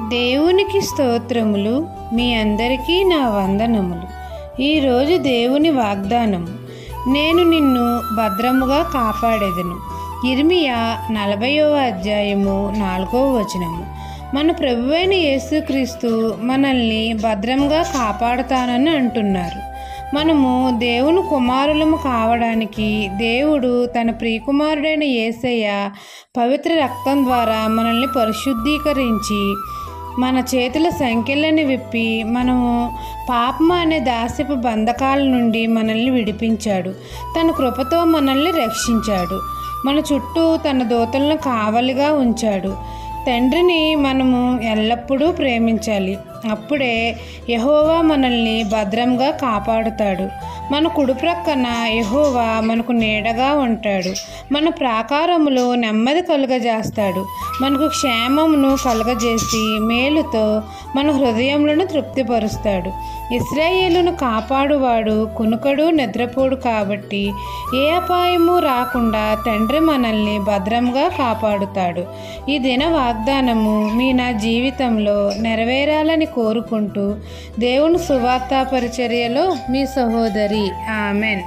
దేవునికి స్తోత్రములు. మీ అందరికీ నా వందనములు. ఈరోజు దేవుని వాగ్దానము, నేను నిన్ను భద్రముగా కాపాడెదను. యిర్మీయా 40వ అధ్యాయము 4వ వచనము. మన ప్రభువైన యేసుక్రీస్తు మనల్ని భద్రంగా కాపాడుతానని అంటున్నారు. మనము దేవుని కుమారులము కావడానికి దేవుడు తన ప్రియకుమారుడైన యేసయ్య పవిత్ర రక్తం ద్వారా మనల్ని పరిశుద్ధీకరించి మన చేతుల సంఖ్యలను విప్పి మనము పాపము అనే దాస్యపు బంధకాల నుండి మనల్ని విడిపించాడు. తన కృపతో మనల్ని రక్షించాడు. మన చుట్టూ తన దూతలను కావలిగా ఉంచాడు. తండ్రిని మనము ఎల్లప్పుడూ ప్రేమించాలి. అప్పుడే యెహోవా మనల్ని భద్రంగా కాపాడుతాడు. మన కుడి ప్రక్కన యెహోవా మనకు నీడగా ఉంటాడు. మన ప్రాకారములో నెమ్మది కలుగజేస్తాడు. మనకు క్షేమమును కలుగజేసి మేలుతో మన హృదయములను తృప్తిపరుస్తాడు. ఇశ్రాయేలును కాపాడువాడు కునుకడు నిద్రపోడు కాబట్టి ఏ అపాయము రాకుండా తండ్రి మనల్ని భద్రంగా కాపాడుతాడు. ఈ దిన వాగ్దానము నా జీవితంలో నెరవేరాలని కోరుకుంటూ దేవుని సువార్త పరిచర్యలో మీ సహోదరి. ఆమెన్.